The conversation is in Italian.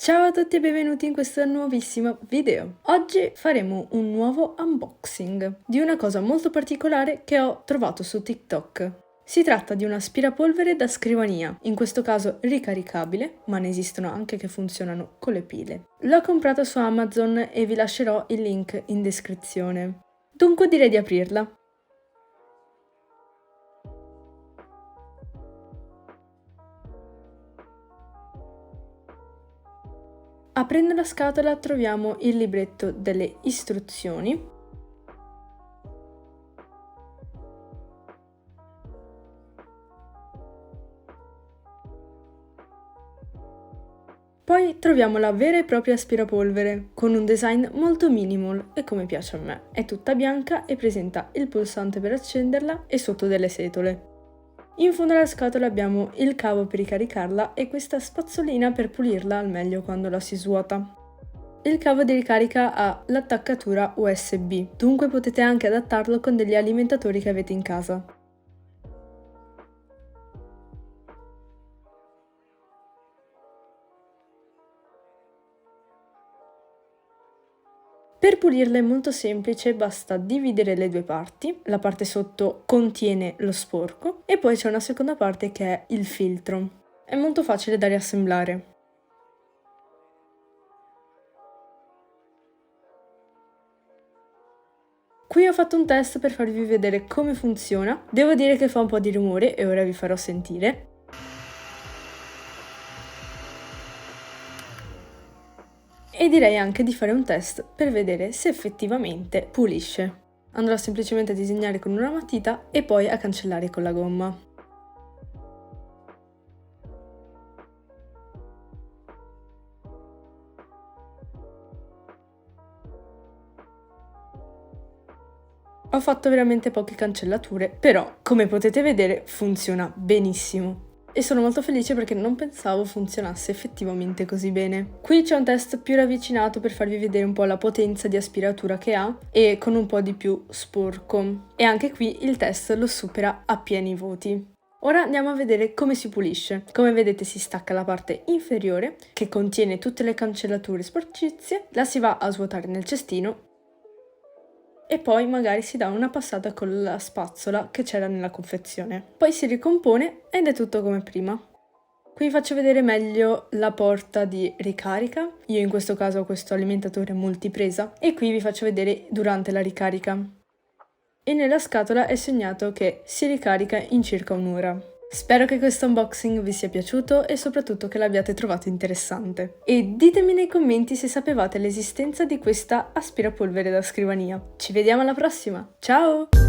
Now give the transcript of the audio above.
Ciao a tutti e benvenuti in questo nuovissimo video. Oggi faremo un nuovo unboxing di una cosa molto particolare che ho trovato su TikTok. Si tratta di un aspirapolvere da scrivania, in questo caso ricaricabile, ma ne esistono anche che funzionano con le pile. L'ho comprato su Amazon e vi lascerò il link in descrizione. Dunque direi di aprirla. Aprendo la scatola troviamo il libretto delle istruzioni. Poi troviamo la vera e propria aspirapolvere, con un design molto minimal e come piace a me. È tutta bianca e presenta il pulsante per accenderla e sotto delle setole. In fondo alla scatola abbiamo il cavo per ricaricarla e questa spazzolina per pulirla al meglio quando la si svuota. Il cavo di ricarica ha l'attaccatura USB, dunque potete anche adattarlo con degli alimentatori che avete in casa. Per pulirla è molto semplice, basta dividere le due parti, la parte sotto contiene lo sporco e poi c'è una seconda parte che è il filtro. È molto facile da riassemblare. Qui ho fatto un test per farvi vedere come funziona, devo dire che fa un po' di rumore e ora vi farò sentire. E direi anche di fare un test per vedere se effettivamente pulisce. Andrò semplicemente a disegnare con una matita e poi a cancellare con la gomma. Ho fatto veramente poche cancellature, però come potete vedere funziona benissimo. E sono molto felice perché non pensavo funzionasse effettivamente così bene. Qui c'è un test più ravvicinato per farvi vedere un po' la potenza di aspiratura che ha e con un po' di più sporco. E anche qui il test lo supera a pieni voti. Ora andiamo a vedere come si pulisce. Come vedete si stacca la parte inferiore che contiene tutte le cancellature sporcizie, la si va a svuotare nel cestino e poi magari si dà una passata con la spazzola che c'era nella confezione. Poi si ricompone ed è tutto come prima. Qui vi faccio vedere meglio la porta di ricarica, io in questo caso ho questo alimentatore multipresa e qui vi faccio vedere durante la ricarica. E nella scatola è segnato che si ricarica in circa un'ora. Spero che questo unboxing vi sia piaciuto e soprattutto che l'abbiate trovato interessante. E ditemi nei commenti se sapevate l'esistenza di questa aspirapolvere da scrivania. Ci vediamo alla prossima, ciao!